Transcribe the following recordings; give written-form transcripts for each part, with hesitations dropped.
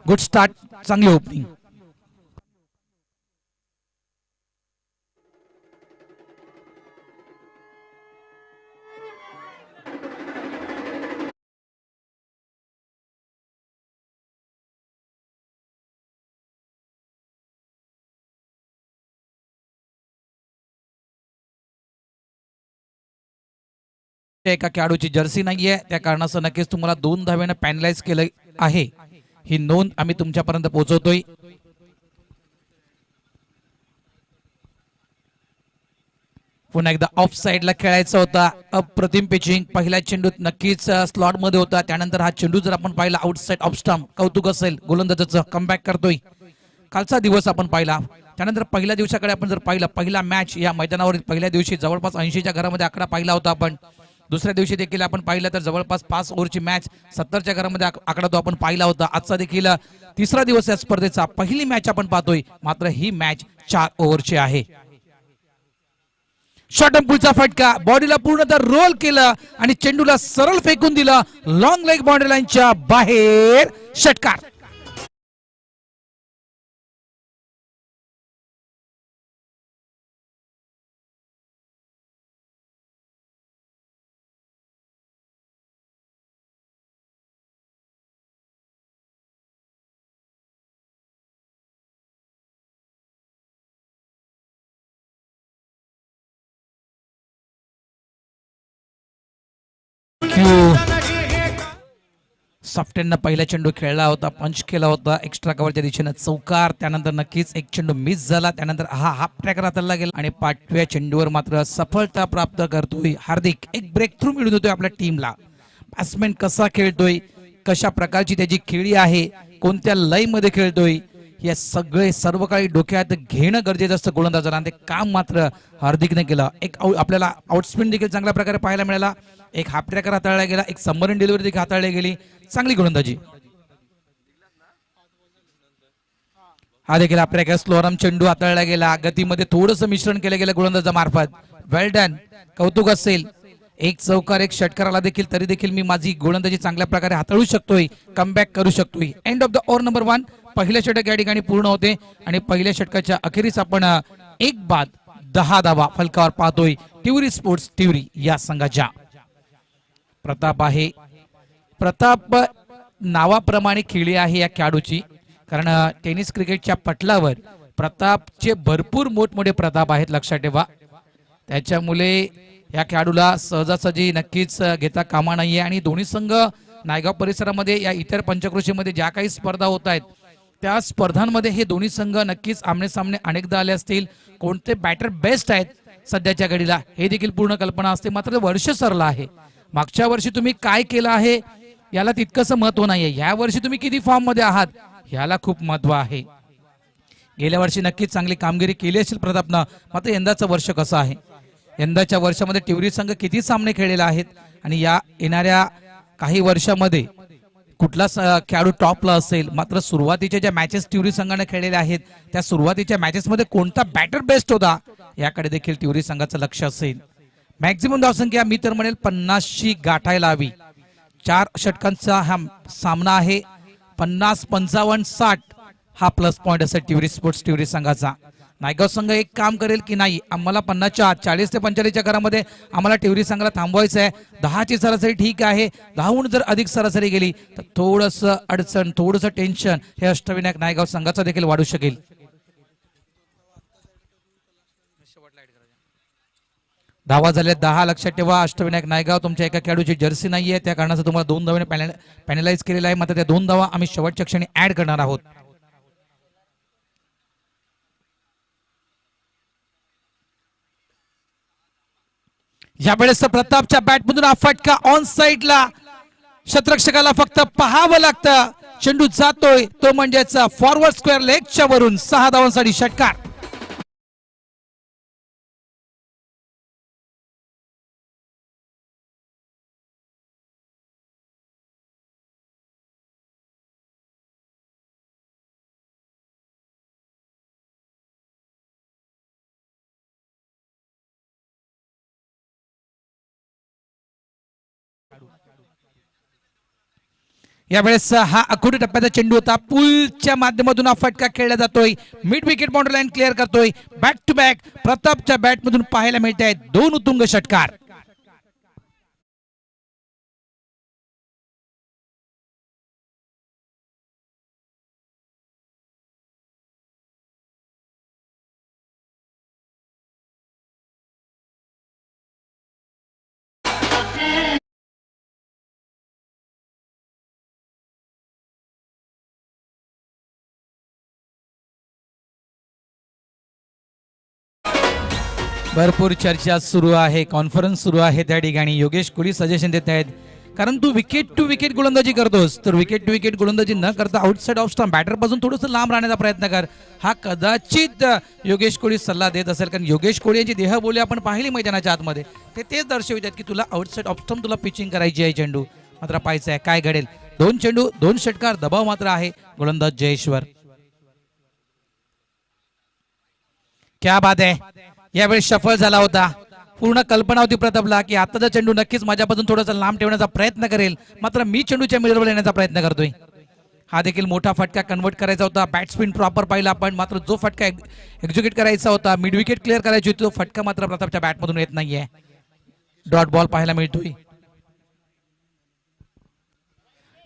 Good start, चांगली opening. एका खेळाडूची जर्सी नाहीये, त्या कारणासह नक्कीच तुम्हाला 2 धावेने पॅनलाइज केलं आहे. ही नोंद आम्ही तुमच्यापर्यंत पोहोचवतोय. पुन्हा एकदा ऑफ साइडला खेळायचा होता. अप्रतिम पिचिंग, पहिला चेंडू नक्कीच स्लॉट मध्ये होता. त्यानंतर हा चेंडू जर आपण पाहिला आउट साइड ऑफ स्टंप, कौतुक असेल गोलंदाजाचं, कमबॅक करतोय. कालचा दिवस आपण पाहिला. त्यानंतर पहिल्या दिवसाकडे आपण जर पाहिलं, पहिला मॅच या मैदानावर पहिल्या दिवशी जवळपास 80च्या घरामध्ये आकडा पाहिला होता आपण. दुसऱ्या दिवशी देखील आपण पाहिलं तर जवळपास 5 ओव्हरची मॅच 70च्या घरामध्ये आकडा तो आपण पाहिला होता. आजचा देखील तिसरा दिवस या स्पर्धेचा, पहिली मॅच आपण पाहतोय. मात्र ही मॅच 4 ओव्हरची आहे. शॉर्ट अँड पुलचा फटका, बॉडीला पूर्णतः रोल केलं आणि चेंडूला सरळ फेकून दिलं. लॉंग लेग बाउंड्री लाईनच्या बाहेर, षटकार. सॉफ्टेननं पहिला चेंडू खेळला होता, पंच केला होता एक्स्ट्रा कव्हरच्या दिशेनं चौकार. त्यानंतर नक्कीच एक चेंडू मिस झाला. त्यानंतर हा हाफ ट्रॅकर हाताळला गेला आणि 5व्या चेंडूवर मात्र सफलता प्राप्त करतोय हार्दिक. एक ब्रेक थ्रू मिळून देतोय आपल्या टीमला. बॅट्समॅन कसा खेळतोय, कशा प्रकारची त्याची खेळी आहे, कोणत्या लय मध्ये खेळतोय, हे सगळे सर्व काही डोक्यात घेणं गरजेचं असतं गोलंदाजाला. ते काम मात्र हार्दिकने केलं. एक आपल्याला आउटस्पिन देखील चांगल्या प्रकारे पाहायला मिळाला. एक हाफ ट्रॅकर हाताळला गेला, एक सबमरीन डिलिव्हरी देखील हाताळली गेली. चांगली गोलंदाजी. हा देखील आपल्या स्लोरम चेंडू हाताळला गेला. गतीमध्ये थोडंसं मिश्रण केलं गेलं गोलंदाजामार्फत. वेल डन, कौतुक असेल. एक चौकार, एक षटकाराला देखील तरी देखील मी माझी गोलंदाजी चांगल्या प्रकारे हाताळू शकतोय, कमबॅक करू शकतोय. End of the over number 1. पहिल्या षटक या ठिकाणी पूर्ण होते आणि पहिल्या षटकाच्या अखेरीस आपण 1 बाद 10 धावा फलकावर पाहतोय तिवरी स्पोर्ट्स तिवरी या संघाच्या. प्रताप आहे. प्रताप नावाप्रमाणे खेळी आहे या खेळाडूची, कारण टेनिस क्रिकेटच्या पटलावर प्रतापचे भरपूर मोठमोठे प्रताप आहेत, लक्षात ठेवा. त्याच्यामुळे या खेळाडूला सहजासहजी नक्कीच घेता कामा नाहीये. आणि दोन्ही संघ नायगाव परिसरामध्ये या इतर पंचक्रोशीमध्ये ज्या काही स्पर्धा होत आहेत त्या स्पर्धांमध्ये हे दोन्ही संघ नक्कीच आमने सामने अनेकदा आले असतील. कोणते बॅटर बेस्ट आहेत सध्याच्या घडीला हे देखील पूर्ण कल्पना असते. मात्र वर्ष सरलं आहे. मागच्या वर्षी तुम्ही काय केलं आहे याला तितकंसं महत्व नाहीये. या वर्षी तुम्ही किती फॉर्म मध्ये आहात याला खूप महत्व आहे. गेल्या वर्षी नक्कीच चांगली कामगिरी केली असेल प्रतापनं. मात्र यंदाचं वर्ष कसं आहे, यंदाच्या वर्षामध्ये तिवरी संघ किती सामने खेळलेले आहेत आणि या येणाऱ्या काही वर्षामध्ये कुठला खेळाडू टॉपला असेल. मात्र सुरुवातीच्या ज्या मॅचेस तिवरी संघाने खेळलेल्या आहेत त्या सुरुवातीच्या मॅचेस मध्ये कोणता बॅटर बेस्ट होता याकडे देखील तिवरी संघाचं लक्ष असेल. मॅक्झिमम धावसंख्या मी तर म्हणेल 50शी गाठायला हवी. 4 षटकांचा हा सामना आहे. 50, 55, 60 हा प्लस पॉइंट असेल तिवरी स्पोर्ट्स तिवरी संघाचा. नायगाव संघ एक काम करेल की नाही, आम्हाला 50च्या आत 40 ते 45च्या घरामध्ये आम्हाला तिवरी संघाला थांबवायचं आहे. 10ची सरासरी ठीक आहे, 10हून जर अधिक सरासरी गेली तर थोडंसं अडचण, थोडंसं टेन्शन हे अष्टविनायक नायगाव संघाचा देखील वाढू शकेल. धावा झाल्या 10, लक्षात ठेवा. अष्टविनायक नायगाव तुमच्या एका खेळाडूची जर्सी नाहीये, त्या कारणाचं तुम्हाला 2 धावांनी पॅनलाइज केलेला आहे. मात्र त्या 2 धावा आम्ही शेवटच्या क्षणी ऍड करणार आहोत. यावेळेस प्रतापच्या बॅटमधून हा फटका ऑन साइडला, शतरक्षकाला फक्त पाहावं लागतं. चेंडू जातोय तो म्हणजेच फॉरवर्ड स्क्वेअर लेगच्या वरून 6 धावांसाठी षटकार. यावेळेस हा अखोटी टप्प्याचा चेंडू होता. पुलच्या माध्यमातून हा फटका खेळला जातोय. Mid wicket boundary line clear करतोय. बॅक टू बॅक प्रतापच्या बॅट मधून पाहायला मिळत आहेत 2 उत्तुंग षटकार. भरपूर चर्चा सुरू आहे, कॉन्फरन्स सुरू आहे त्या ठिकाणी. योगेश कोहली सजेशन देत आहेत, कारण तू विकेट टू विकेट गोलंदाजी करतोस, तर विकेट टू विकेट गोलंदाजी न करता आउटसाइड ऑफ स्टंप बॅटर पासून थोडंसं लांब राहण्याचा प्रयत्न कर. हा कदाचित योगेश कोहली सल्ला देत असेल, कारण योगेश कोहली यांची देहबोली आपण पाहिली मैदानाच्या आतमध्ये. ते तेच दर्शवितात की तुला आउटसाइड ऑफ स्टंप तुला पिचिंग करायची आहे. चेंडू मात्र पाहायचं आहे काय घडेल. 2 चेंडू 2 षटकार, दबाव मात्र आहे गोलंदाज जयेश्वर. क्या बात आहे. यावेळी सफल झाला होता. पूर्ण कल्पना होती प्रतापला की आताचा चेंडू नक्कीच माझ्यापासून थोडासा लांब ठेवण्याचा प्रयत्न करेल, मात्र मी चेंडूच्या मिडलवर येण्याचा प्रयत्न करतोय. हा देखील मोठा फटका कन्वर्ट करायचा होता. बॅट्समॅन प्रॉपर पाहिला आपण, मात्र जो फटका एक्झिक्यूट करायचा होता, मिड विकेट क्लिअर करायची होती, तो फटका मात्र प्रतापच्या बॅटमधून येत नाहीये. डॉट बॉल पाहायला मिळतोय.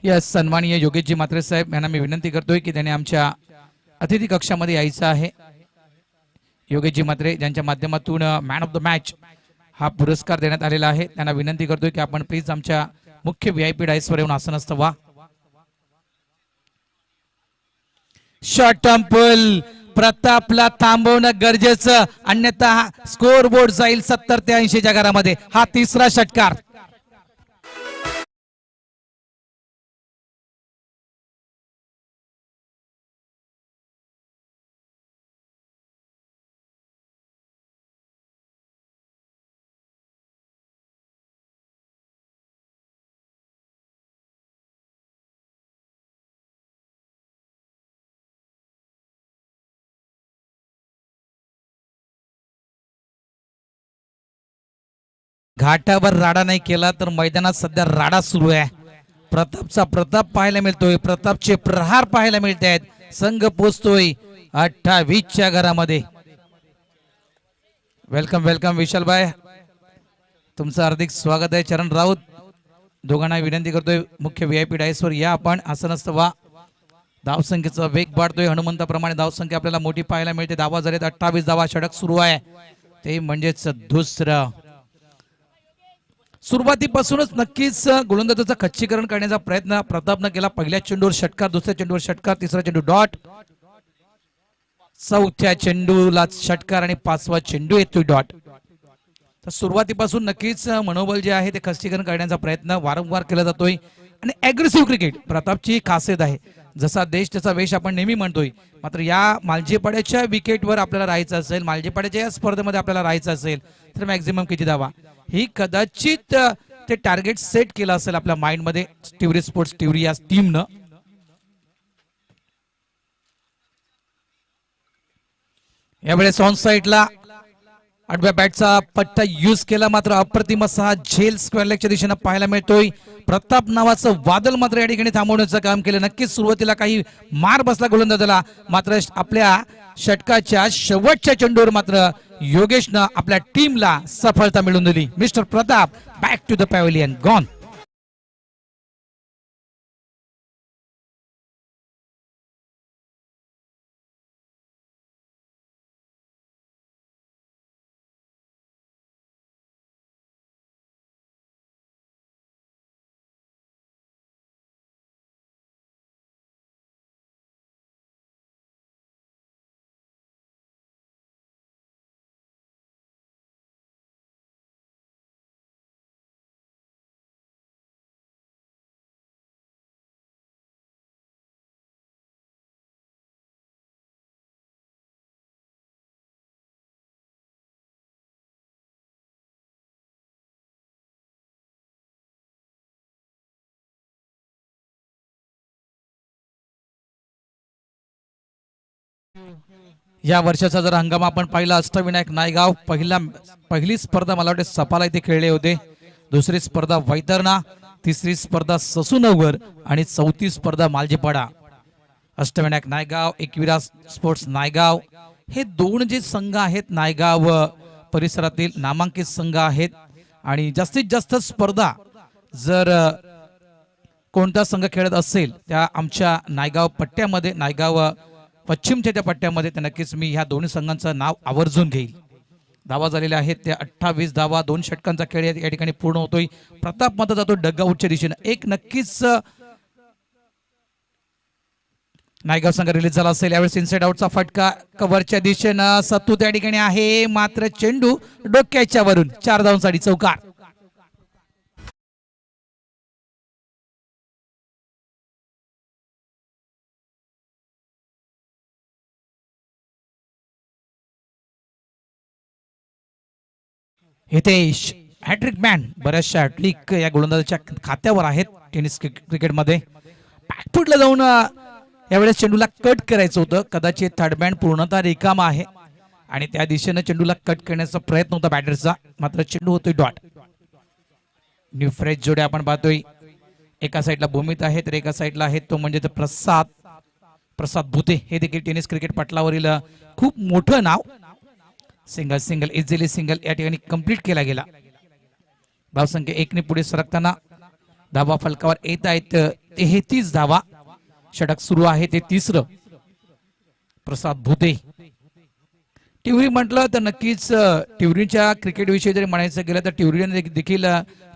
यस, सन्माननीय योगेशजी म्हात्रे साहेब यांना मी विनंती करतोय की त्यांनी आमच्या अतिथी कक्षामध्ये यायचं आहे. योगेशजी म्हात्रे ज्यांच्या माध्यमातून मॅन ऑफ द मॅच हा पुरस्कार देण्यात आलेला आहे, त्यांना विनंती करतोय की आपण प्लीज आमच्या मुख्य VIP डायसवर येऊन आसनस्थ व्हा. शॉर्ट टर्म पुल प्रतापला थांबवणं गरजेचं, अन्यथा स्कोर बोर्ड जाईल 70 ते 80च्या घरामध्ये. हा तिसरा षटकार. घाटावर राडा नाही केला तर मैदानात सध्या राडा सुरू आहे. प्रतापचा प्रताप पाहायला मिळतोय, प्रतापचे प्रहार पाहायला मिळत आहेत. संघ पोचतोय 28च्या घरामध्ये. वेलकम वेलकम विशाल भाई, तुमचं हार्दिक स्वागत आहे. चरण राऊत दोघांना विनंती करतोय मुख्य VIP डायसवर या, आपण आसनस्थ व्हा. धावसंख्येचा वेग वाढतोय, हनुमंताप्रमाणे धावसंख्या आपल्याला मोठी पाहायला मिळते. धावा झालेत 28 धावा. षटक सुरू आहे, ते म्हणजेच दुसरं. सुरुवातीपासूनच नक्कीच गोलंदाजाचं खच्चीकरण करण्याचा प्रयत्न प्रतापनं केला. पहिल्या चेंडूवर षटकार, दुसऱ्या चेंडूवर षटकार, तिसरा चेंडू डॉट, चौथ्या चेंडूला षटकार आणि 5वा चेंडू येतोय डॉट. तर सुरुवातीपासून नक्कीच मनोबल जे आहे ते खच्चीकरण करण्याचा प्रयत्न वारंवार केला जातोय. आणि अग्रेसिव्ह क्रिकेट प्रतापची खासियत आहे. जसा देश त्याचा वेश आपण नेहमी म्हणतोय, मात्र या मालजेपाड्याच्या विकेटवर आपल्याला राहायचं असेल, मालजेपाड्याच्या या स्पर्धेमध्ये आपल्याला राहायचं असेल तर मॅक्झिमम किती धावा, ही कदाचित ते टार्गेट सेट केलं असेल आपल्या माइंड मध्ये टिवरी स्पोर्ट्स टिवरी या टीमनं. यावेळेस ऑन साइडला आडव्या बॅटचा पट्टा यूज केला, मात्र अप्रतिम असा झेल स्क्वेअर लेगच्या दिशेने पाहायला मिळतोय. प्रताप नावाचं वादळ मात्र या ठिकाणी थांबवण्याचं काम केलं. नक्कीच सुरुवातीला काही मार बसला गोलंदाजाला, मात्र आपल्या षटकाच्या शेवटच्या चेंडूवर मात्र योगेशनं आपल्या टीमला सफलता मिळवून दिली. Mister Pratap back to the pavilion gone. या वर्षाचा जर हंगाम आपण पाहिला, अष्टविनायक नायगाव पहिली स्पर्धा मला वाटते सपाला इथे खेळले होते. दुसरी स्पर्धा वैतरणा तिसरी स्पर्धा ससूनगर आणि चौथी स्पर्धा मालजीपाडा. अष्टविनायक नायगाव, एकविरा स्पोर्ट्स नायगाव हे दोन जे संघ आहेत नायगाव परिसरातील नामांकित संघ आहेत. आणि जास्तीत जास्त स्पर्धा जर कोणता संघ खेळत असेल त्या आमच्या नायगाव पट्ट्यामध्ये, नायगाव पश्चिमच्या त्या पट्ट्यामध्ये, तर नक्कीच मी ह्या दोन्ही संघांचं नाव आवर्जून घेईल. धावा झालेल्या आहेत त्या 28 धावा. 2 षटकांचा खेळ या ठिकाणी पूर्ण होतोय. प्रताप मत जातो डगआउटच्या दिशेने. एक नक्कीच नायगाव संघ रिलीज झाला असेल. यावेळेस इनसाइड आउटचा फटका कव्हरच्या दिशेनं. सत्तू त्या ठिकाणी आहे, मात्र चेंडू डोक्याच्या वरून 4 धावांसाठी चौकार. हितेश हॅट्रिक मॅन, बऱ्याचशा हॅट्रिक या गोलंदाजाच्या खात्यावर आहेत टेनिस क्रिकेटमध्ये. बॅकफुटला जाऊन यावेळेस चेंडूला कट करायचं होतं. कदाचित थर्ड बँड पूर्णतः रिकामा आहे आणि त्या दिशेनं चेंडूला कट करण्याचा प्रयत्न होता बॅटरचा, मात्र चेंडू होतोय डॉट. न्यू फ्रेश जोड्या आपण पाहतोय. एका साईडला भूमित आहे तर एका साईडला आहे तो म्हणजे प्रसाद भुते. हे देखील टेनिस क्रिकेट पटलावरील खूप मोठं नाव. सिंगल सिंगल इझिली सिंगल या ठिकाणी कंप्लीट केला गेला. धावसंख्या 1 ने पुढे सरकताना धावा फलकावर येत आहेत 33 धावा. षटक सुरू आहे ते तिसरं. प्रसाद भुते. टिवरी म्हटलं तर नक्कीच टिवरीच्या क्रिकेट विषयी जरी म्हणायचं गेलं तर टिवरीने देखील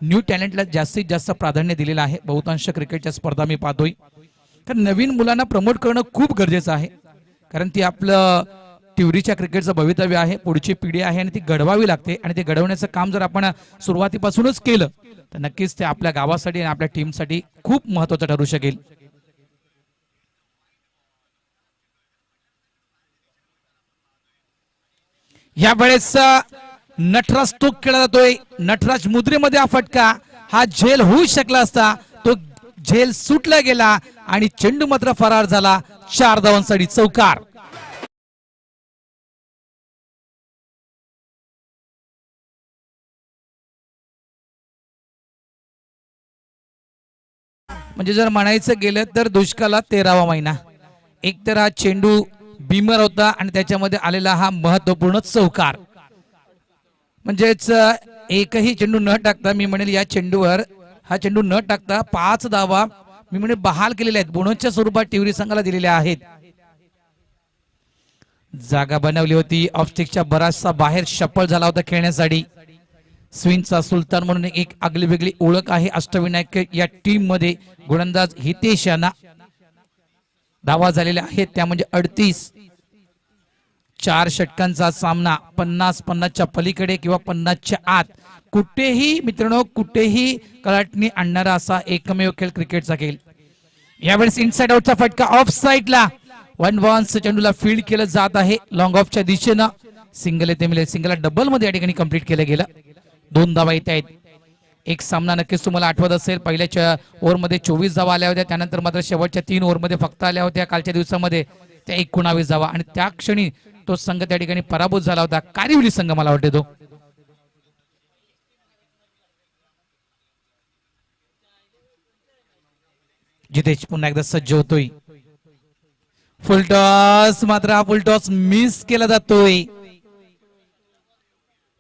न्यू टॅलेंटला जास्तीत जास्त प्राधान्य दिलेलं आहे. बहुतांश क्रिकेटच्या स्पर्धा मी पाहतोय. कारण नवीन मुलांना प्रमोट करणं खूप गरजेचं आहे. कारण ती आपलं टिवरीच्या क्रिकेटचं भवितव्य आहे, पुढची पिढी आहे आणि ती घडवावी लागते. आणि ते घडवण्याचं काम जर आपण सुरुवातीपासूनच केलं तर नक्कीच ते आपल्या गावासाठी आणि आपल्या टीमसाठी खूप महत्वाचं ठरू शकेल. या वेळेस नटराज तो खेळला जातोय. नटराज मुद्रेमध्ये हा फटका, हा झेल होऊ शकला असता, तो झेल सुटला गेला आणि चेंडू मात्र फरार झाला. 4 धावांसाठी चौकार. म्हणजे जर म्हणायचं गेलं तर दुष्काळात 13वा महिना. एक तर हा चेंडू बीमर होता आणि त्याच्यामध्ये आलेला हा महत्वपूर्ण चौकार. म्हणजेच एकही चेंडू न टाकता मी म्हणेल या चेंडूवर हा चेंडू न टाकता 5 धावा मी म्हणेल बहाल केलेल्या आहेत, बोनसच्या स्वरूपात टिवरी संघाला दिलेल्या आहेत. जागा बनवली होती. ऑफस्टिकच्या बराचसा बाहेर शफल झाला होता खेळण्यासाठी. स्विंगचा सुलतान म्हणून एक आगली वेगळी ओळख आहे अष्टविनायक या टीम मध्ये. गोलंदाज हितेश यांना धावा झालेल्या आहेत त्या म्हणजे 38. 4 षटकांचा सामना. 50-50च्या पलीकडे किंवा 50च्या आत कुठेही मित्रांनो कुठेही कलाटणी आणणारा असा एकमेव खेळ क्रिकेटचा खेळ. यावेळेस इनसाइड आउटचा फटका ऑफ साइडला. 1 बॉन्स चेंडूला फील्ड केलं जात आहे लॉंग ऑफच्या दिशेनं. सिंगल येते मिळेल. सिंगलला डबल मध्ये या ठिकाणी कंप्लीट केलं गेलं. 2 धावा येत आहेत. एक सामना नक्कीच तुम्हाला आठवत असेल, पहिल्या ओव्हरमध्ये 24 धावा आल्या होत्या, त्यानंतर मात्र शेवटच्या 3 ओव्हरमध्ये फक्त आल्या होत्या कालच्या दिवसामध्ये त्या 19 धावा. आणि त्या क्षणी तो संघ त्या ठिकाणी पराभूत झाला होता. कारिवली संघ मला वाटते तो. जितेश पुन्हा एकदा सज्ज होतोय. फुलटॉस, मात्र हा फुलटॉस मिस केला जातोय.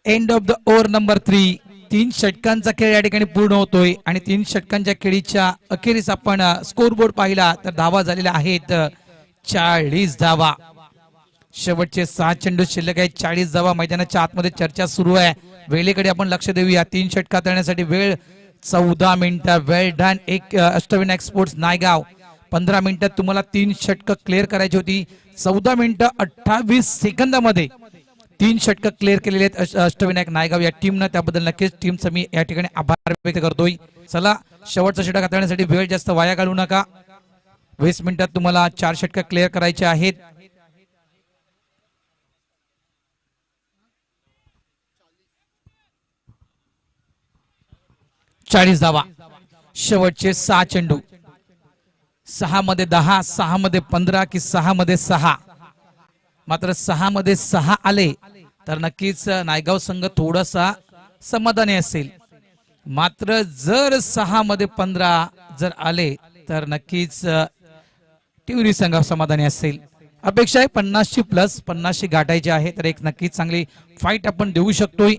End of the over number 3. 3 षटकांचा खेळ या ठिकाणी पूर्ण होतोय आणि 3 षटकांच्या खेळीच्या अखेरीस आपण स्कोर बोर्ड पाहिला तर धावा झालेल्या आहेत 40 धावा. शेवटचे 6 चेंडू शिल्लक आहेत. 40 धावा. मैदानाच्या आतमध्ये चर्चा सुरू आहे. वेळेकडे आपण लक्ष देऊया. 3 षटकात येण्यासाठी वेळ 14 मिनिटं. वेल डन. एक अष्टविनायक स्पोर्ट्स नायगाव 15 मिनिटात तुम्हाला 3 षटक क्लिअर करायची होती. 14 मिनिटं 28 सेकंदामध्ये 3 षटक क्लिअर केलेले आहेत अष्टविनायक नायगाव या टीमनं. त्याबद्दल नक्कीच टीमचा मी या ठिकाणी आभार व्यक्त करतोय. चला शेवटचा षटक हाताळण्यासाठी वेळ जास्त वाया घालवू नका. 20 मिनिटात तुम्हाला 4 षटक क्लिअर करायचे आहेत. चाळीस धावा. शेवटचे 6 चेंडू. 6 मध्ये 10, 6 मध्ये 15 की 6 मध्ये 6. मात्र 6 मध्ये 6 आले तर नक्कीच नायगाव संघ थोडासा समाधानी असेल. मात्र जर 6 मध्ये 15 जर आले तर नक्कीच टिवरी संघ समाधानी असेल. अपेक्षा आहे 50ची प्लस 50ची गाठायची आहे, तर एक नक्कीच चांगली फाईट आपण देऊ शकतोय.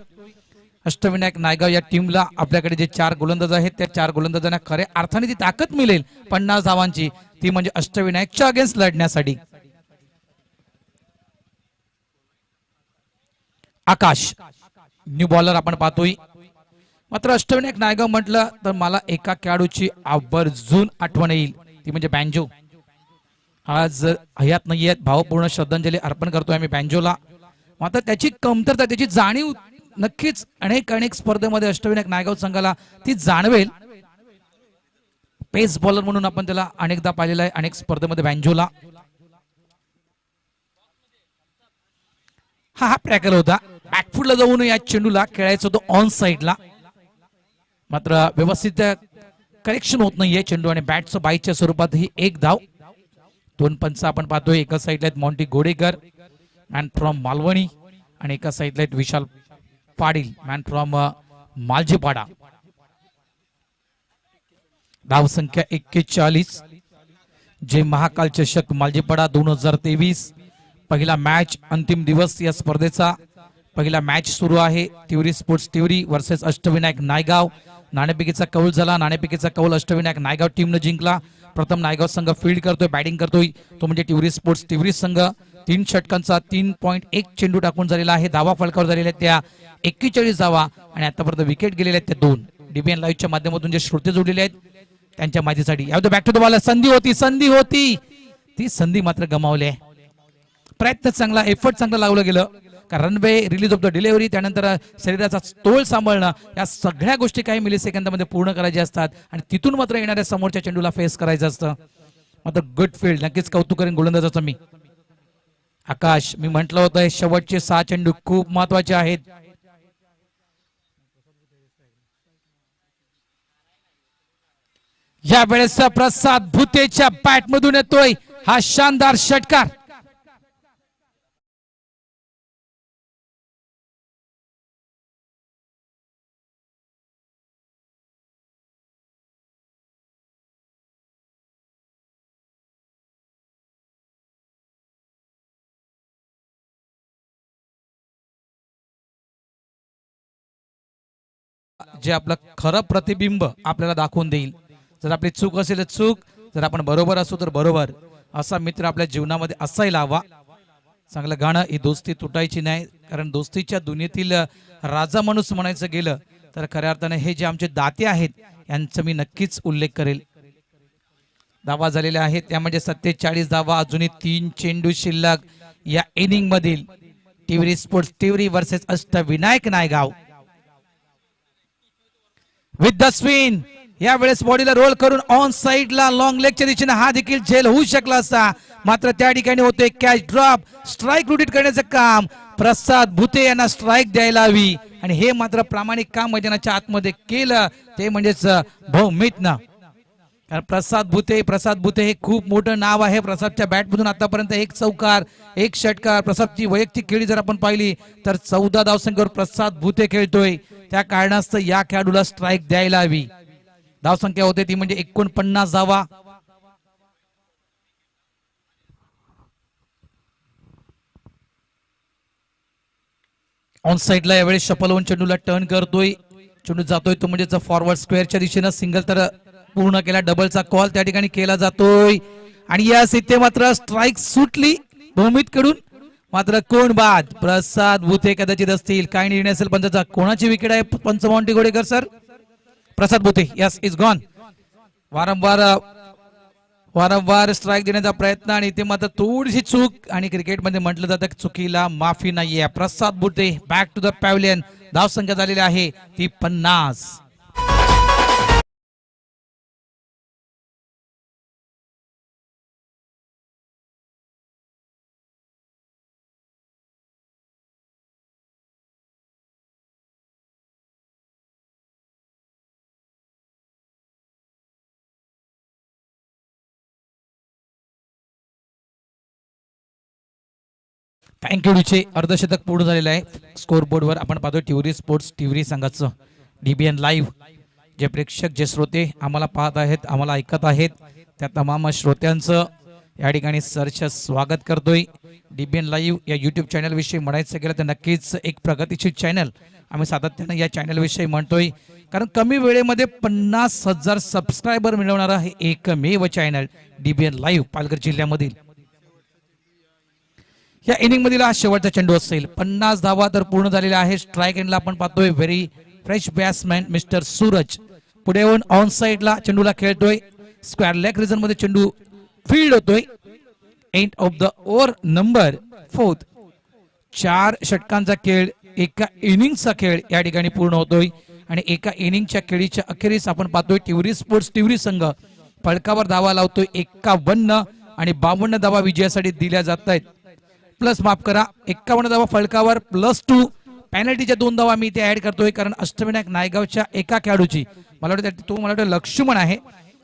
अष्टविनायक नायगाव या टीमला आपल्याकडे जे 4 गोलंदाज आहेत त्या 4 गोलंदाजांना खऱ्या अर्थाने ती ताकद मिळेल 50 धावांची, ती म्हणजे अष्टविनायकच्या अगेन्स्ट लढण्यासाठी. आकाश न्यू बॉलर आपण पाहतोय. मात्र अष्टविनायक नायगाव म्हटलं तर मला एका खेळाडूची आवर्जून आठवण येईल, ती म्हणजे बँजो. आज हयात नाही आहेत, भावपूर्ण श्रद्धांजली अर्पण करतोय आम्ही बँजोला. मात्र त्याची कमतरता, त्याची जाणीव नक्कीच अनेक स्पर्धेमध्ये अष्टविनायक नायगाव संघाला ती जाणवेल. पेस बॉलर म्हणून आपण त्याला अनेकदा पाहिलेला आहे अनेक स्पर्धेमध्ये बँजोला. हा ट्रॅकर होता, बॅकफुटला जाऊन या चेंडूला खेळायचं होतं ऑन साइडला. मात्र व्यवस्थित करेक्शन होत नाहीये चेंडू आणि बॅटचं बाईच्या स्वरूपात ही एक धाव. 2 पंच आपण पाहतोय. एका साइडला आहेत Monty Godekar man from Malvani आणि एका साइडला आहेत विशाल पाटील मॅन फ्रॉम मालजीपाडा. धाव संख्या 41. जे महाकाल चषक मालजीपाडा 2023 पहिला मॅच, अंतिम दिवस या स्पर्धेचा पहिला मॅच सुरू आहे. Tiwari sports Tiwari versus Ashtavinayak Naigaon. नाणेफेकीचा कौल झाला, नाणेफेकीचा कौल अष्टविनायक नायगाव टीमने जिंकला. प्रथम नायगाव संघ फील्ड करतोय, बॅटिंग करतोय, तो म्हणजे तिवरी स्पोर्ट्स तिवरी संघ. 3 षटकांचा 3.1 चेंडू टाकून झालेला आहे. धावा फलकावर झालेल्या त्या 41 धावा आणि आतापर्यंत विकेट गेलेल्या आहेत त्या 2. डीबीएन लाईव्हच्या माध्यमातून जे श्रोते जोडलेले आहेत त्यांच्या माहितीसाठी बॅक टू द बॉल. संधी होती ती संधी मात्र गमावली आहे. प्रयत्न चांगला, एफर्ट चांगला लावलं गेलं. Runway, release of the delivery, त्यानंतर शरीराचा तोल सांभाळणं, या सगळ्या गोष्टी काही मिली सेकंदामध्ये पूर्ण करायच्या असतात आणि तिथून मात्र येणाऱ्या समोरच्या चेंडूला फेस करायचं असतं. मात्र गुड फील्ड, नक्कीच कौतुक करेन गोलंदाजाचं मी. आकाश, मी म्हटलं होतं शेवटचे 6 चेंडू खूप महत्वाचे आहेत. या वेळेस प्रसाद भुतेच्या बॅट मधून येतोय हा शानदार षटकार. जे आपलं खरं प्रतिबिंब आपल्याला दाखवून देईल. जर आपली चूक असेल तर चूक, जर आपण बरोबर असू तर बरोबर, असा मित्र आपल्या जीवनामध्ये असायला हवा. चांगलं गाणं, ही दोस्ती तुटायची नाही, कारण दोस्तीच्या दुनियेतील राजा माणूस म्हणायचं गेलं तर खऱ्या अर्थाने हे जे आमचे दाते आहेत यांचा मी नक्कीच उल्लेख करेल. धावा झालेल्या आहेत त्या म्हणजे 47 धावा. अजूनही 3 चेंडू शिल्लक या इनिंग मधील. Tiwari sports Tiwari versus Ashtavinayak Naigaon. With the spin, या वेळेस बॉडीला रोल करून ऑन साइडला लॉंग लेगच्या दिशेने हा देखील झेल होऊ शकला असता. मात्र त्या ठिकाणी होते कॅच ड्रॉप. स्ट्राईक रोटेट करण्याचं काम प्रसाद भुते यांना स्ट्राईक द्यायला हवी आणि हे मात्र प्रामाणिक काम मैदानाच्या आतमध्ये केलं, ते म्हणजेच भौमितनं. प्रसाद भुते हे खूप मोठं नाव आहे. प्रसादच्या बॅटमधून आतापर्यंत 1 चौकार 1 षटकार. प्रसादची वैयक्तिक खेळी जर आपण पाहिली तर 14 धावसंख्येवर प्रसाद भुते खेळतोय. त्या कारणास्तव या खेळाडूला स्ट्राईक द्यायला हवी. धावसंख्या होते ती म्हणजे 49 धावा. ऑन साइडला यावेळेस शफल होऊन चेंडूला टर्न करतोय. चेंडू जातोय तो म्हणजे फॉरवर्ड स्क्वेअरच्या दिशेनं. सिंगल तर पूर्ण केला, डबलचा कॉल त्या ठिकाणी केला जातोय आणि यास इथे मात्र स्ट्राईक सुटली भूमित कडून. मात्र कोण बाद? प्रसाद भुते कदाचित असतील, काय निर्णय असेल पंचाचा. कोणाची विकेट आहे पंच मॉन्टी गोडेकर सर? प्रसाद भुते, यस, इज गॉन. वारंवार स्ट्राईक देण्याचा प्रयत्न आणि इथे मात्र थोडीशी चूक आणि क्रिकेटमध्ये म्हटलं जातं चुकीला माफी नाहीये. प्रसाद भुते बॅक टू द पॅव्हलियन. धावसंख्या झालेली आहे ती 50. थँक्यू डीचे. अर्धशतक पूर्ण झालेलं आहे. स्कोर बोर्डवर आपण पाहतोय तिवरी स्पोर्ट्स तिवरी संघाचं डीबीएन लाईव्ह जे प्रेक्षक जे श्रोते आम्हाला पाहत आहेत, आम्हाला ऐकत आहेत, त्या तमाम श्रोत्यांचं या ठिकाणी सहर्ष स्वागत करतोय. DBN लाईव्ह या यूट्यूब चॅनलविषयी म्हणायचं गेलं तर नक्कीच एक प्रगतीशील चॅनल आम्ही सातत्यानं या चॅनलविषयी म्हणतोय, कारण कमी वेळेमध्ये 50,000 सबस्क्रायबर मिळवणारा हे एकमेव चॅनल DBN लाईव्ह पालघर जिल्ह्यामधील. या इनिंग मधील हा शेवटचा चेंडू असेल. 50 धावा तर पूर्ण झालेल्या आहे. स्ट्राईक एंडला आपण पाहतोय very fresh batsman mister Suraj पुढे येऊन ऑन साइडला चेंडूला खेळतोय. स्क्वेअर लेग रिजन मध्ये चेंडू फील्ड होतोय. End of the over number 4. 4 षटकांचा खेळ, एका इनिंगचा खेळ या ठिकाणी पूर्ण होतोय आणि एका इनिंगच्या खेळीच्या अखेरीस आपण पाहतोय टिवरी स्पोर्ट्स टिवरी संघ फलकावर धावा लावतोय. 51 आणि 52 धावा विजयासाठी दिल्या जात आहेत. प्लस माफ करा 51 धावा फलकावर +2 पेनल्टीच्या 2 धावा मी इथे ऍड करतोय, कारण अष्टविनायक नायगावच्या एका खेळाडूची मला वाटतं लक्ष्मण आहे,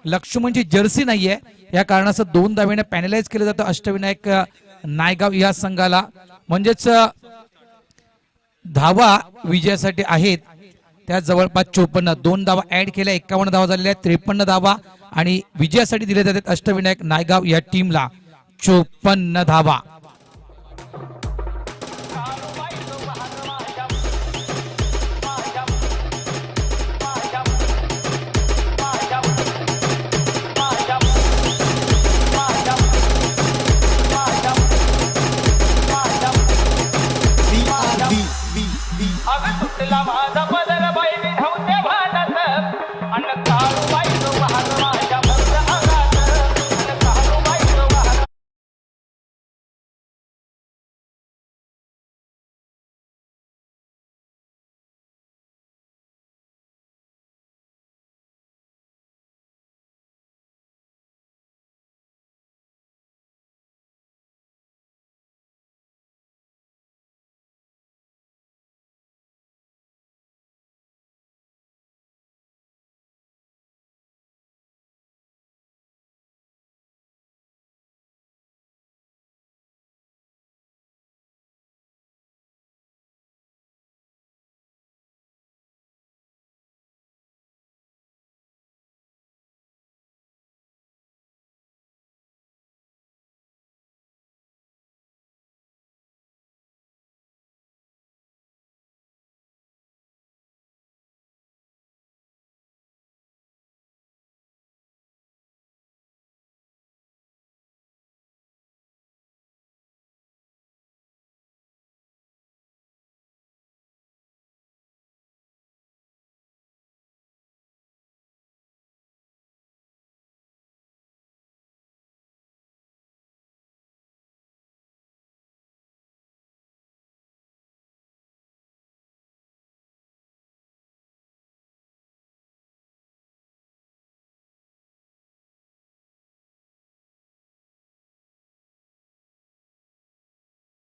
लक्ष्मणची जर्सी नाहीये, या कारणाचं 2 धावेने पॅनलाइज केलं जातं अष्टविनायक नायगाव या संघाला. म्हणजेच धावा विजयासाठी आहेत त्या जवळपास 54. 2 धावा ऍड केल्या, 51 धावा झालेल्या आहेत. 53 धावा आणि विजयासाठी दिल्या जातात अष्टविनायक नायगाव या टीमला 54 धावा.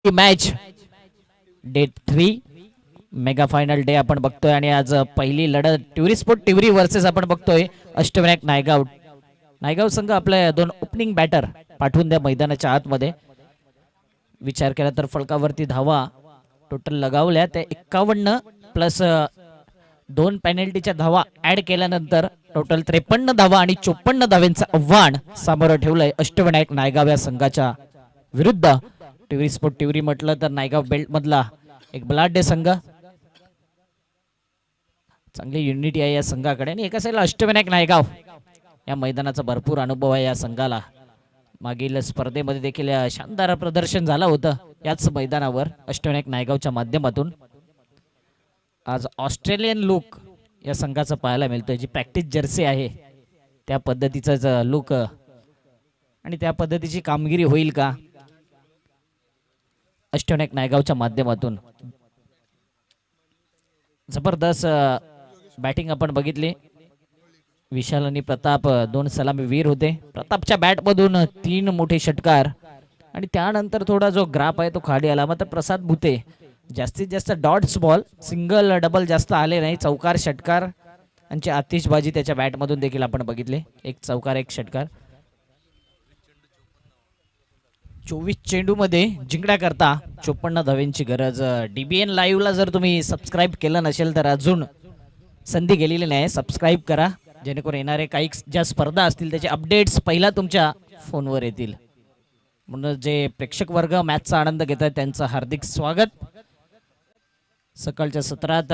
Match day 3 mega final day आपण बघतोय आणि आज पहिली लढत टिवरी स्पोर्ट टिवरी वर्सेस आपण बघतोय अष्टविनायक नायगाव. नायगाव संघ आपल्या 2 ओपनिंग बॅटर पाठवून द्या मैदानाच्या आतमध्ये. विचार केला तर फलकावरती धावा टोटल लगावल्या त्या 51 प्लस 2 पेनल्टीच्या धावा ऍड केल्यानंतर टोटल 53 धावा आणि 54 धावांचं आव्हान समोर ठेवलंय अष्टविनायक नायगाव या संघाच्या विरुद्ध. टिवरी स्पोर्ट टिवरी म्हटलं तर नायगाव बेल्ट मधला एक बलाढ्य संघ, चांगली युनिटी आहे या संघाकडे आणि एका साईडला अष्टविनायक नायगाव या मैदानाचा भरपूर अनुभव आहे या संघाला. मागील स्पर्धेमध्ये देखील शानदार प्रदर्शन झालं होतं याच मैदानावर अष्टविनायक नायगावच्या माध्यमातून. आज ऑस्ट्रेलियन लुक या संघाचा पाहायला मिळतोय, जी प्रॅक्टिस जर्सी आहे त्या पद्धतीचा लुक आणि त्या पद्धतीची कामगिरी होईल का अष्टविनायक नायगावच्या माध्यमातून. जबरदस्त बॅटिंग आपण बघितली. विशाल आणि प्रताप 2 सलामी वीर होते. प्रतापच्या बॅट मधून 3 मोठे षटकार आणि त्यानंतर थोडा जो ग्राफ आहे तो खाली आला. मात्र प्रसाद भुते जास्तीत जास्त डॉट्स बॉल, सिंगल डबल जास्त आले नाही. चौकार षटकार यांची आतिषबाजी त्याच्या बॅट मधून देखील आपण बघितले. 1 चौकार 1 षटकार. 24 चेंडू मध्ये जिंकण्याकरता 54 धावांची गरज. DBN लाईव्हला जर तुम्ही सबस्क्राईब केलं नसेल तर अजून संधी गेलेली नाही, सबस्क्राईब करा जेणेकरून येणारे काही ज्या स्पर्धा असतील त्याचे अपडेट्स पहिला तुमच्या फोनवर येतील. म्हणून जे प्रेक्षक वर्ग मॅचचा आनंद घेत आहेत त्यांचं हार्दिक स्वागत. सकाळच्या सत्रात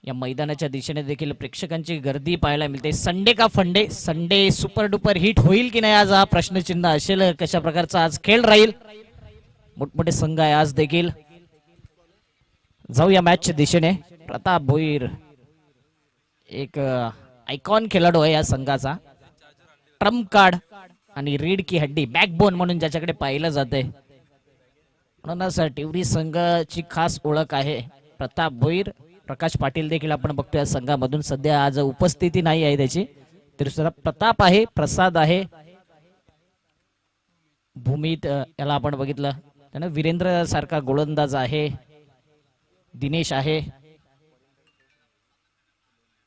या मैदानाच्या दिशेने देखील प्रेक्षकांची गर्दी पाहायला मिळते. संडे का फंडे, संडे सुपर डुपर हिट होईल की नाही आज हा प्रश्नचिन्ह असेल. कशा प्रकारचा आज खेळ राहील, मोठमोठे संघ आहे आज देखील. जाऊया मॅचच्या दिशेने. प्रताप भोईर एक आयकॉन खेळाडू आहे या संघाचा. ट्रम्प कार्ड आणि रीड की हड्डी, बॅकबोन म्हणून ज्याच्याकडे पाहिलं जाते, म्हणूनच टिवरी संघाची खास ओळख आहे प्रताप भोईर. प्रकाश पाटील देखील आपण बघतो या संघामधून. सध्या आज उपस्थिती नाही आहे त्याची. तर प्रताप आहे, प्रसाद आहे, भूमीत याला आपण बघितलं त्यानं वीरेंद्र सारखा गोलंदाज आहे, दिनेश आहे,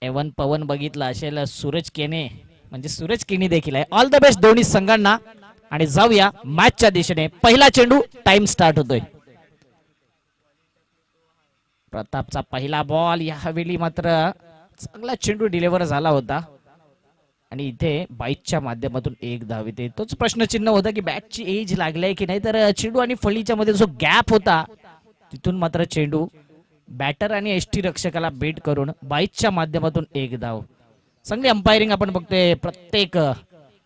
एवन पवन बघितला असेल, सूरज केने म्हणजे सूरज केनी देखील आहे. ऑल द बेस्ट दोन्ही संघांना. आणि जाऊया मॅचच्या दिशेने. पहिला चेंडू, टाइम स्टार्ट होतोय. प्रतापचा पहिला बॉल. यावेळी मात्र चांगला चेंडू डिलिव्हर झाला होता आणि इथे बाईकच्या माध्यमातून एक धाव येते. तोच प्रश्नचिन्ह होता की बॅटची एज लागलाय की नाही. तर चेंडू आणि फळीच्या मध्ये जो गॅप होता तिथून मात्र चेंडू बॅटर आणि एसटी रक्षकाला बेट करून बाईकच्या माध्यमातून एक धाव. चांगली अंपायरिंग आपण बघतोय प्रत्येक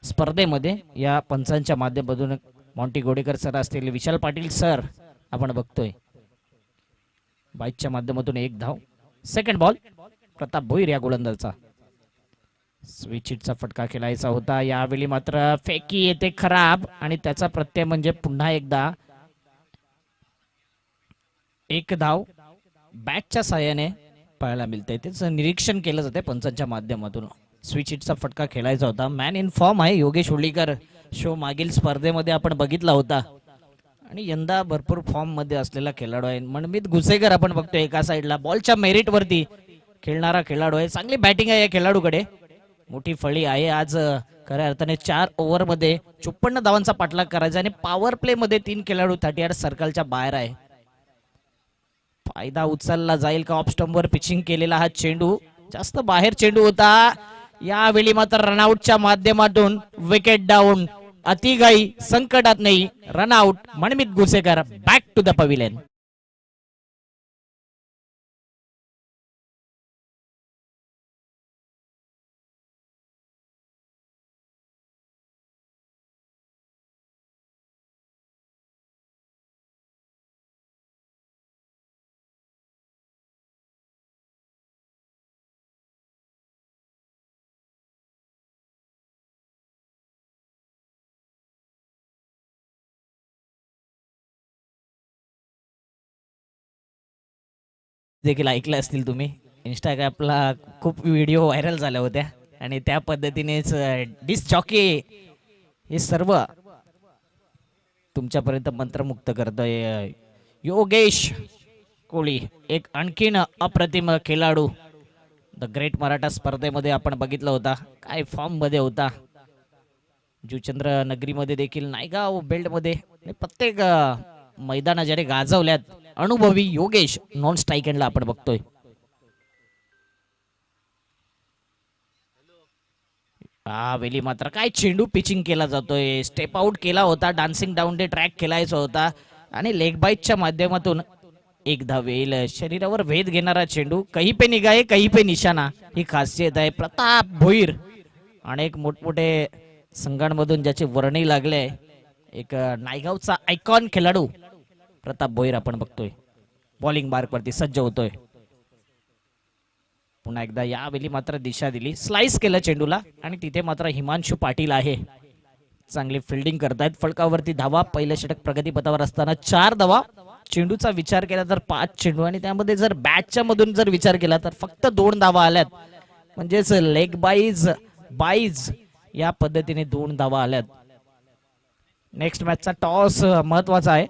स्पर्धेमध्ये या पंचांच्या माध्यमातून. मॉन्टी गोडेकर सर असतील, विशाल पाटील सर आपण बघतोय. बाईकच्या माध्यमातून एक धाव. सेकंड बॉल प्रताप भोईर या गोलंदाजाचा. स्विच हिटचा फटका खेळायचा होता. यावेळी मात्र फेकी येते खराब आणि त्याचा प्रत्यय म्हणजे पुन्हा एकदा एक धाव बॅटच्या साहाय्याने पाहायला मिळते. त्याचं निरीक्षण केलं जाते पंचांच्या माध्यमातून. स्विच हिटचा फटका खेळायचा होता. मॅन इन फॉर्म आहे योगेश होळीकर. शो मागील स्पर्धेमध्ये आपण बघितला होता आणि यंदा भरपूर फॉर्म मध्ये असलेला खेळाडू आहे. मनमित घुसेकर आपण बघतोय एका साईडला. बॉलच्या मेरिट वरती खेळणारा खेळाडू आहे. चांगली बॅटिंग आहे या खेळाडूकडे. मोठी फळी आहे आज. खऱ्या अर्थाने 4 ओव्हर मध्ये 54 धावांचा पाठलाग करायचा आणि पॉवर प्ले मध्ये 3 खेळाडू 38 सर्कलच्या बाहेर आहे. फायदा उचलला जाईल का? ऑफ स्टंप वर पिचिंग केलेला हा चेंडू जास्त बाहेर चेंडू होता. यावेळी मात्र रनआउटच्या माध्यमातून विकेट डाऊन. अतिघाई संकटात नाही, run out. Manmeet Ghusekar back to the pavilion. देखील ऐकलं असतील तुम्ही. इंस्टाग्रामला खूप व्हिडिओ व्हायरल झाल्या होत्या आणि त्या पद्धतीनेच डिस्क जॉकी हे सर्व तुमच्यापर्यंत मंत्रमुक्त करतोय योगेश कोळी. एक आणखीन अप्रतिम खेळाडू द ग्रेट मराठा स्पर्धेमध्ये आपण बघितला होता. काय फॉर्म मध्ये होता. जुचंद्र नगरीमध्ये देखील, नायगाव बेल्ट मध्ये प्रत्येक मैदाना ज्याने गाजवल्यात अनुभवी योगेश नॉन स्ट्राईक एंडला आपण बघतोय. वेली मात्र काय चेंडू पिचिंग केला जातोय. स्टेप आउट केला होता. डान्सिंग डाऊन डे ट्रॅक खेळायचा होता आणि लेग बाईटच्या माध्यमातून एक धाव येईल. शरीरावर भेद घेणारा चेंडू. कहीं पे निगाहे कहीं पे निशाणा ही खासियत आहे प्रताप भोईर. अनेक मोठमोठे संघांमधून ज्याचे वर्णी लागले. एक नायगावचा आयकॉन खेळाडू प्रताप भोईर आपण बघतोय. बॉलिंग मार्क वरती सज्ज होतोय. पुन्हा एकदा यावेळी मात्र दिशा दिली. स्लाइस केलं चेंडूला आणि तिथे मात्र हिमांशु पाटील आहे. चांगली फिल्डिंग करतायत. फलकावरती धावा. पहिलं षटक प्रगतीपथावर असताना 4 धावा. चेंडूचा विचार केला तर 5 चेंडू आणि त्यामध्ये जर बॅटच्या मधून जर विचार केला तर फक्त 2 धावा आल्यात. म्हणजेच लेग बाईज या पद्धतीने 2 धावा आल्यात. नेक्स्ट मॅचचा टॉस महत्वाचा आहे.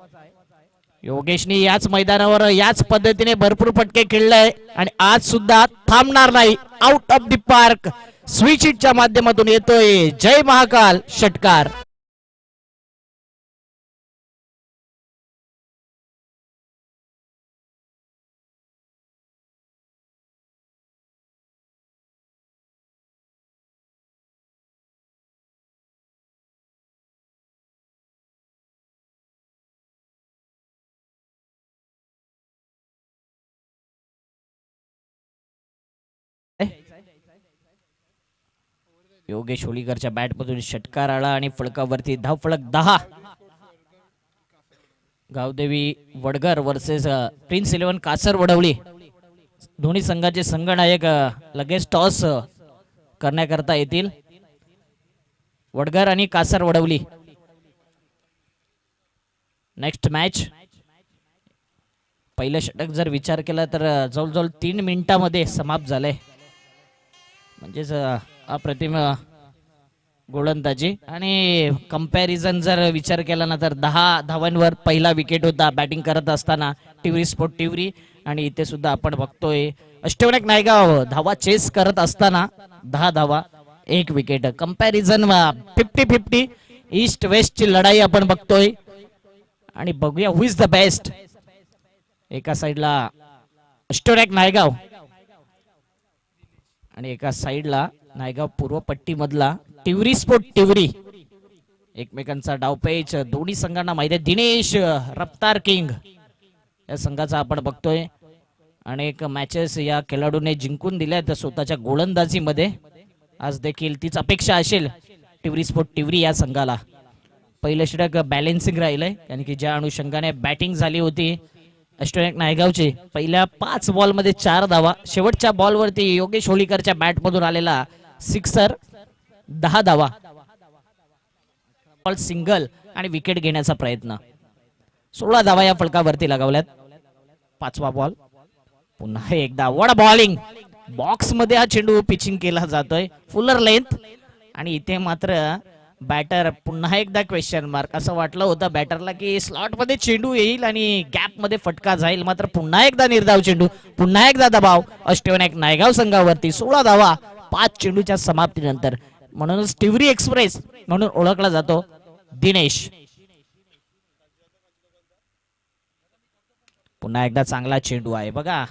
योगेशनी याच मैदानावर याच पद्धतीने भरपूर फटके खेळले आणि आज सुद्धा थांबणार नाही. Out of the park switch हिटच्या माध्यमातून येतोय जय महाकाल षटकार. योगेश होळीकरच्या बॅटमधून षटकार आला आणि फलकावरती धावफलक 10. Gavdevi Vadgar versus Prince 11 Kasar Vadavali. दोन्ही संघाचे संघनायक लगेच टॉस करण्याकरता येतील. वडगर आणि कासर वडवली. Next match. पहिलं षटक जर विचार केला तर जवळजवळ 3 मिनिटांमध्ये समाप्त झालंय. म्हणजेच अप्रतिम गोलंदाजी. आणि कंपॅरिझन जर विचार केला ना तर 10 धावांवर पहिला विकेट होता बॅटिंग करत असताना टिवरी स्पोर्ट टिवरी. आणि इथे सुद्धा आपण बघतोय अष्टविनायक नायगाव धावा चेस करत असताना 10 धावा 1 विकेट. कंपॅरिझन 50-50 ईस्ट वेस्टची लढाई आपण बघतोय. आणि बघूया हु इज द बेस्ट. एका साइडला अष्टविनायक नायगाव आणि एका साइडला नायगाव पूर्व पट्टी मधला टिवरी स्पोर्ट टिवरी. एकमेकांचा डावपेच दोन्ही संघांना माहिती आहे. दिनेश रफ्तार किंग या संघाचा आपण बघतोय. अनेक मॅचेस या खेळाडूने जिंकून दिल्या तर स्वतःच्या गोलंदाजीमध्ये. आज देखील तीच अपेक्षा असेल टिवरी स्पोर्ट टिवरी या संघाला. पहिलं षटक बॅलेन्सिंग राहिलंय कारण की ज्या अनुषंगाने बॅटिंग झाली होती अष्टविनायक नायगावची पहिल्या 5 बॉलमध्ये 4 धावा. शेवटच्या बॉलवरती योगेश होळीकरच्या बॅटमधून आलेला सिक्सर 10 धावा. बॉल सिंगल आणि विकेट घेण्याचा प्रयत्न. 16 धावा या फलकावरती लगावल्यात. 5वा बॉल. पुन्हा एकदा वड बॉलिंग. बॉक्स मध्ये हा चेंडू पिचिंग केला जातोय फुलर लेंथ. आणि इथे मात्र बॅटर पुन्हा एकदा क्वेश्चन मार्क. असं वाटलं होतं बॅटरला की स्लॉट मध्ये चेंडू येईल आणि गॅप मध्ये फटका जाईल. मात्र पुन्हा एकदा निर्धाव चेंडू. पुन्हा एकदा दबाव अष्टविनायक नायगाव संघावरती. 16 धावा 5 चेंडूच्या समाप्तीनंतर. म्हणूनच टिवरी एक्सप्रेस म्हणून ओळखला जातो दिनेश. पुन्हा एकदा चांगला चेंडू आहे बघा.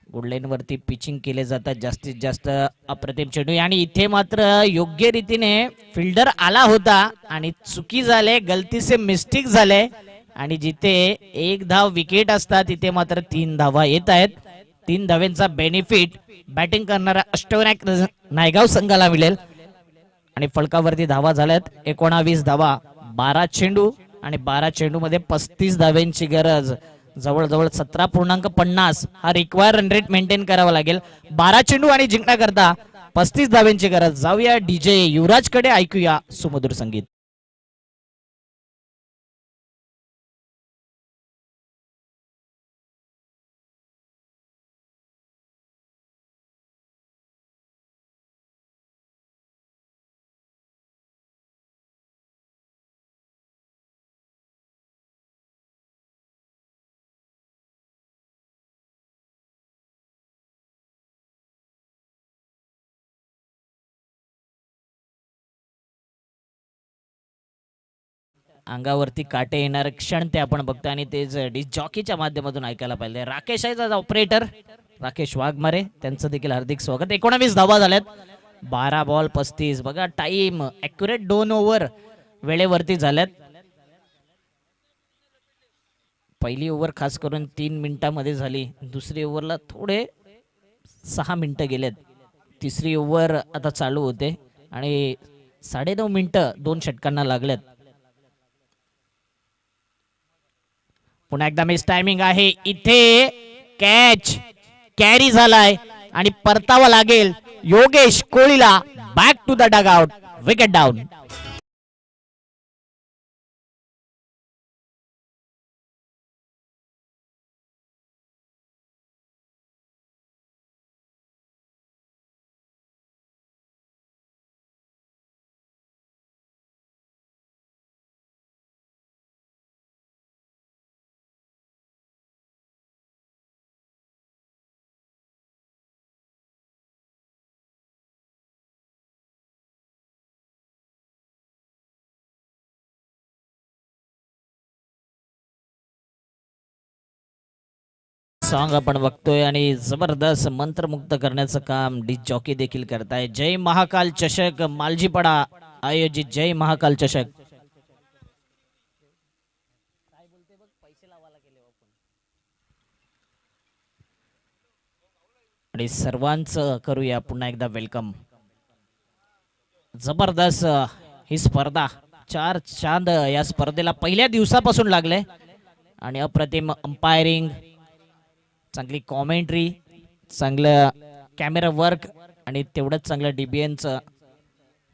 गुडलाईन वरती पिचिंग केले जातात जास्तीत जास्त अप्रतिम चेंडू. आणि इथे मात्र योग्य रीतीने फिल्डर आला होता आणि चुकी झाले गलती से मिस्टेक झाले. आणि जिथे 1 धाव विकेट असतात तिथे मात्र 3 धावा येत आहेत. 3 धाव्यांचा बेनिफिट बॅटिंग करणारा अष्टविनायक नायगाव संघाला मिळेल. आणि फलकावरती धावा झाल्यात 19 धावा 12 चेंडू. आणि 12 चेंडू मध्ये 35 धाव्यांची गरज. जवळजवळ 17.50 हा रिक्वायर रन रेट मेंटेन करावा लागेल 12 चेंडू आणि जिंकण्याकरता 35 धाव्यांची गरज. जाऊया डीजे युवराज कडे, ऐकूया सुमधुर संगीत. अंगावरती काटे येणार क्षण ते आपण बघतो आणि तेच डिस्क जॉकीच्या माध्यमातून ऐकायला पाहिजे. राकेश आहे ऑपरेटर राकेश वाघमारे, त्यांचं देखील हार्दिक स्वागत. 19 धावा झाल्यात 12 बॉल 35. बघा टाइम ॲक्युरेट 2 ओव्हर वेळेवरती झाल्यात. पहिली ओव्हर खास करून 3 मिनिटांमध्ये झाली. दुसरी ओव्हरला थोडे 6 मिनिटं गेलेत. तिसरी ओव्हर आता चालू होते आणि 9.5 मिनिटं 2 षटकांना लागल्यात. पुन्हा एकदा मिस टायमिंग आहे इथे. कॅच कॅरी झालाय आणि परतावा लागेल योगेश कोळीला. Back to the dugout. Wicket down. Song आपण बघतोय आणि जबरदस्त मंत्रमुक्त करण्याचं काम डिस्क जॉकी देखील करताय. जय महाकाल चषक मालजीपडा आयोजित जय महाकाल चषक. आणि सर्वांचं करूया पुन्हा एकदा वेलकम. जबरदस्त ही स्पर्धा, चार चांद या स्पर्धेला पहिल्या दिवसापासून लागले आणि अप्रतिम अंपायरिंग, चांगली कॉमेंट्री, चांगलं कॅमेरा वर्क आणि तेवढंच चांगलं डीबीएनचं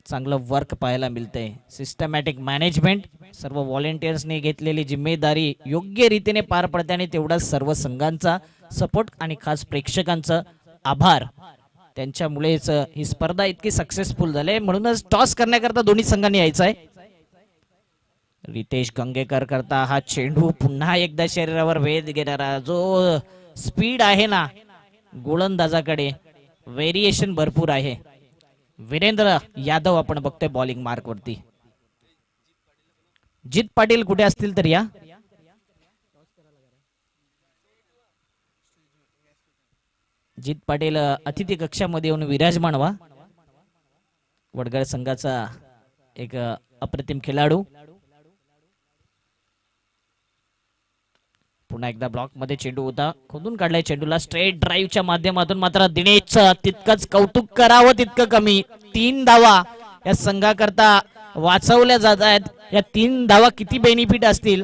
चांगलं वर्क पाहायला मिळतंय. सिस्टमॅटिक मॅनेजमेंट, सर्व व्हॉलेंटियर्सने घेतलेली जिम्मेदारी योग्य रीतीने पार पडते आणि तेवढाच सर्व संघांचा सपोर्ट आणि खास प्रेक्षकांचं आभार, त्यांच्यामुळेच ही स्पर्धा इतकी सक्सेसफुल झाली. म्हणूनच टॉस करण्याकरता दोन्ही संघांनी यायचं आहे. रितेश गंगेकर करता हा चेंडू पुन्हा एकदा शरीरावर वेध घेणारा, जो स्पीड आहे ना गोलंदाजाकडे, व्हेरिएशन भरपूर आहे. वीरेंद्र यादव आपण बघतोय बॉलिंग मार्क वरती. जित पाटील कुठे असतील तर या. जित पाटील अतिथी कक्षामध्ये येऊन विराजमान व्हा. वडगड संघाचा एक अप्रतिम खेळाडू. पुन्हा एकदा ब्लॉक मध्ये चेंडू होता, खोदून काढलाय चेंडूला स्ट्रेट ड्राईव्हच्या माध्यमातून. मात्र दिनेशचं तितकंच कौतुक करावं तितकं कमी. 3 धावा या संघाकरता वाचवल्या जात आहेत. या 3 धावा किती बेनिफिट असतील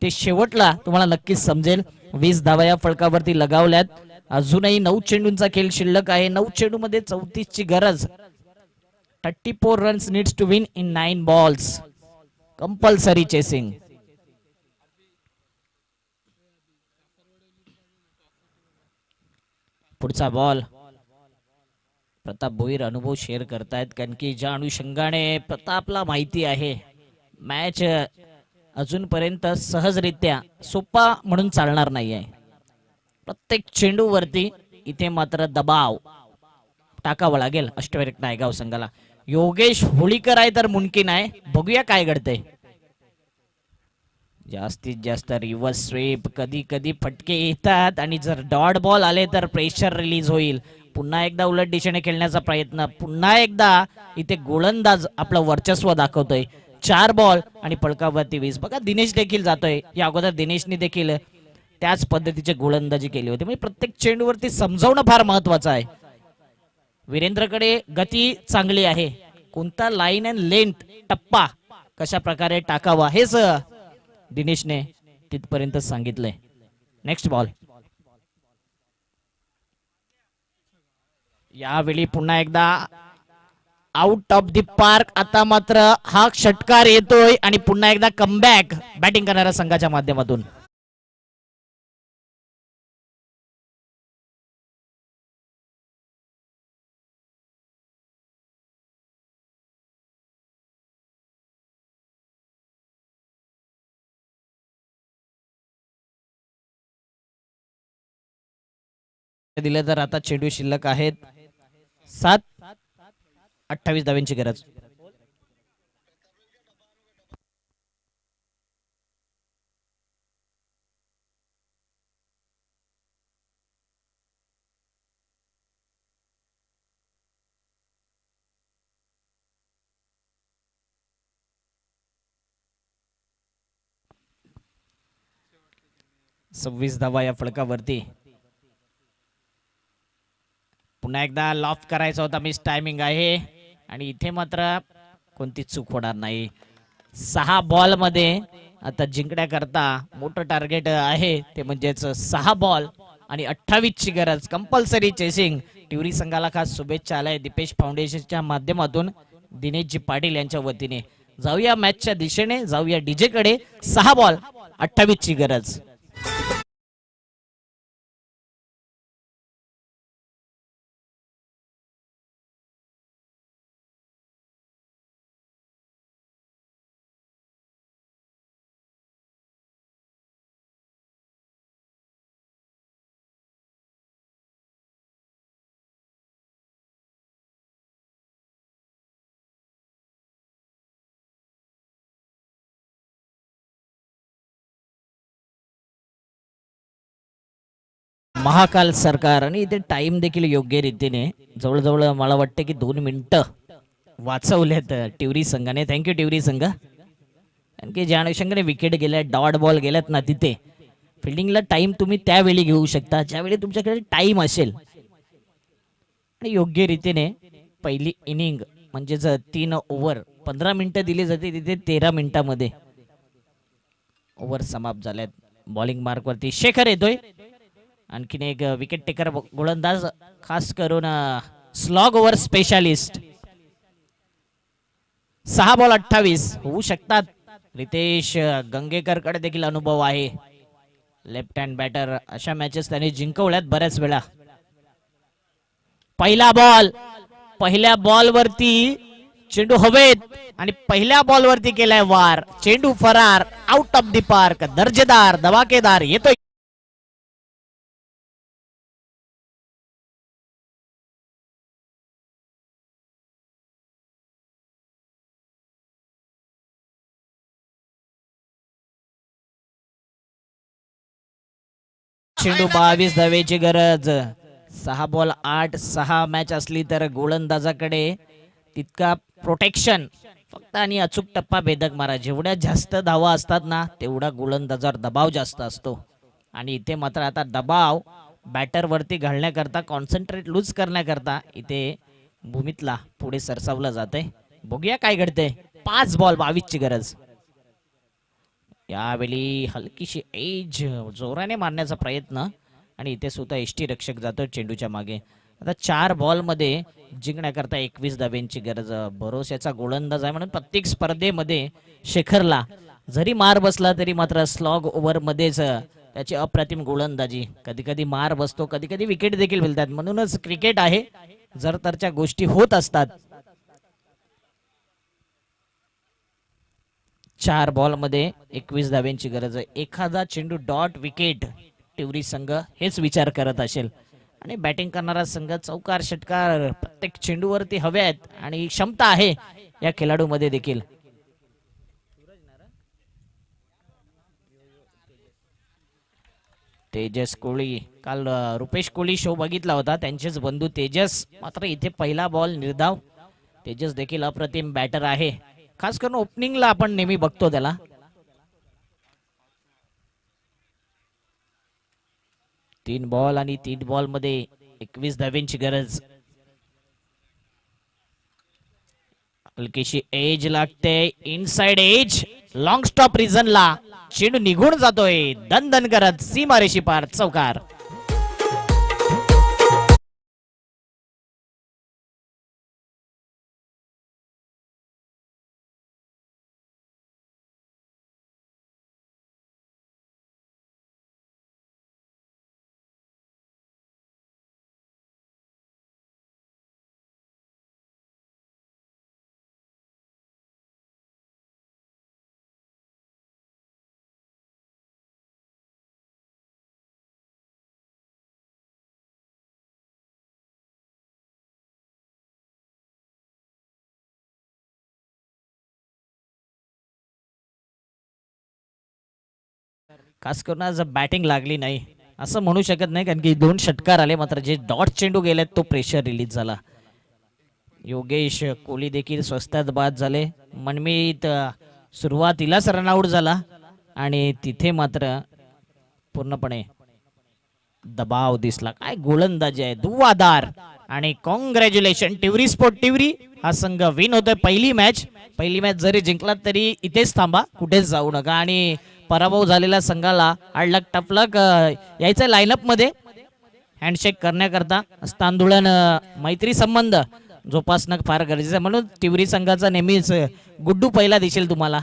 ते शेवटला तुम्हाला नक्कीच समजेल. 20 धावा या फलकावरती लगावल्यात. अजूनही 9 चेंडूंचा खेळ शिल्लक आहे. 9 चेंडू मध्ये 34 ची गरज. 34 runs needs to win in 9 balls. Compulsory chasing. पुढचा बॉल. प्रताप भोईर अनुभव शेअर करतायत, कारण की ज्या अनुषंगाने प्रतापला माहिती आहे मॅच अजूनपर्यंत सहजरित्या सोपा म्हणून चालणार नाहीये. प्रत्येक चेंडूवरती इथे मात्र दबाव टाकावा लागेल अष्टविनायक नायगाव संघाला. योगेश होळीकर आहे तर मुमकिन आहे. बघूया काय घडतंय. जास्तीत जास्त रिव्हर्स स्वीप, कधी कधी फटके येतात आणि जर डॉट बॉल आले तर प्रेशर रिलीज होईल. पुन्हा एकदा उलट दिशेने खेळण्याचा प्रयत्न. पुन्हा एकदा इथे गोलंदाज आपलं वर्चस्व दाखवतोय. 4 बॉल आणि फलकावरती 20. बघा दिनेश देखील जातोय. या अगोदर दिनेशने देखील त्याच पद्धतीचे गोलंदाजी केली होती. म्हणजे प्रत्येक चेंडूवरती समजावणं फार महत्वाचं आहे. वीरेंद्रकडे गती चांगली आहे. कोणता लाईन अँड लेंथ टप्पा कशा प्रकारे टाकावा हेच दिनेशने तिथपर्यंत सांगितलंय. Next ball. यावेळी पुन्हा एकदा आउट ऑफ द पार्क. आता मात्र हा षटकार येतोय आणि पुन्हा एकदा कमबॅक बॅटिंग करणाऱ्या संघाच्या माध्यमातून. दिले तर आता चेंडू शिल्लक आहेत 7. 28 धावांची गरज. सव्वीस धावा या फलकावरती. पुन्हा एकदा लॉफ करायचा होता, मिस टायमिंग आहे आणि इथे मात्र कोणती चूक होणार नाही. 6 बॉल मध्ये आता जिंकण्याकरता मोठं टार्गेट आहे ते म्हणजेच 6 बॉल आणि 28 ची गरज. Compulsory chasing. टिवरी संघाला खास शुभेच्छा आलाय दीपेश फाउंडेशनच्या माध्यमातून दिनेशजी पाटील यांच्या वतीने. जाऊया मॅचच्या दिशेने, जाऊया डीजे कडे. 6 बॉल 28 ची गरज. महाकाल सरकार आणि इथे टाइम देखील योग्य रीतीने जवळजवळ मला वाटतं की 2 मिनिटं वाचवलेत टिवरी संघाने. थँक्यू टिवरी संघ. आणखी ज्या अनुषंगाने विकेट गेल्या, डॉट बॉल गेल्यात ना, तिथे फिल्डिंगला टाइम तुम्ही त्यावेळी घेऊ शकता ज्यावेळी तुमच्याकडे टाइम असेल. आणि योग्य रीतीने पहिली इनिंग म्हणजेच 3 ओव्हर 15 मिनिटं दिली जाते तिथे 13 मिनिटांमध्ये ओव्हर समाप्त झाल्यात. बॉलिंग मार्क वरती शेखर येतोय. आणखीन एक विकेट टेकर गोलंदाज, खास करून स्लॉग ओव्हर स्पेशालिस्ट. 6 बॉल 28 होऊ शकतात. रितेश गंगेकर कडे देखील अनुभव आहे. लेफ्ट हँड बॅटर, अशा मॅचेस त्याने जिंकवल्यात बऱ्याच वेळा. पहिल्या बॉल वरती चेंडू हवेत आणि पहिल्या बॉल वरती केलाय वार. चेंडू फरार, आउट ऑफ द पार्क. दर्जेदार, धमाकेदार येतोय. चेंडू 22 धावेची गरज. 6 बॉल 8, 6 मॅच असली तर गोलंदाजाकडे तितका प्रोटेक्शन फक्त आणि अचूक टप्पा भेदक मारा. जेवढ्या जास्त धावा असतात ना तेवढा गोलंदाजावर दबाव जास्त असतो. आणि इथे मात्र आता दबाव बॅटर वरती घालण्याकरता, कॉन्सन्ट्रेट लूज करण्याकरता इथे भूमीतला पुढे सरसावलं जाते. बघूया काय घडते. 5 बॉल 22 ची गरज. यावेळी हलकीशी एज जोराने मारण्याचा प्रयत्न आणि इथे सुद्धा एसटी रक्षक जातो चेंडूच्या मागे. आता 4 बॉल मध्ये जिंकण्याकरता 21 धाब्यांची गरज. भरोश्याचा गोलंदाज आहे म्हणून प्रत्येक स्पर्धेमध्ये शेखरला जरी मार बसला तरी मात्र स्लॉग ओव्हर मध्येच त्याची अप्रतिम गोलंदाजी. कधी कधी मार बसतो, कधी कधी विकेट देखील मिळतात. म्हणूनच क्रिकेट आहे, जर तरच्या गोष्टी होत असतात. 4 बॉल मध्ये 21 धाब्यांची गरज. एखादा चेंडू डॉट विकेट टिवरी संघ हेच विचार करत असेल. आणि बॅटिंग करणारा संघ चौकार षटकार प्रत्येक चेंडूवरती हवे आहेत आणि क्षमता आहे या खेळाडूमध्ये देखील. तेजस कोहली, काल रुपेश कोहली शो बघितला होता, त्यांचेच बंधू तेजस. मात्र इथे पहिला बॉल निर्धाव. तेजस देखील अप्रतिम बॅटर आहे, खास करून ओपनिंगला आपण नेहमी बघतो त्याला. तीन बॉल आणि 3 बॉल मध्ये 21 धाब्यांची गरज. हलकीशी एज लागते, इनसाइड एज, लॉंग स्टॉप रिझनला चेंडू निघून जातोय दन दन करत सीमारेषी पार. चौकार. खास करून आज बॅटिंग लागली नाही असं म्हणू शकत नाही, कारण की 2 षटकार आले, मात्र जे डॉट चेंडू गेलेत तो प्रेशर रिलीज झाला. योगेश कोहली देखील स्वस्तात बाद झाले. मनमीत सुरुवातीलाच रनआउट झाला आणि तिथे मात्र पूर्णपणे दबाव दिसला. काय गोलंदाजी आहे, दुवादार. आणि कॉंग्रॅच्युलेशन टिवरी स्पोर्ट टिवरी, हा संघ विन होतोय पहिली मॅच. जरी जिंकलात तरी इथेच थांबा, कुठेच जाऊ नका. आणि पराभव झालेल्या संघाला अडलक टपलक यायचं लाईनअप मध्ये हँडशेक करण्याकरता. तांदुळन मैत्री संबंध जोपासणं फार गरजेचं आहे, म्हणून टिवरी संघाचा नेहमीच गुड्डू पहिला दिसेल तुम्हाला.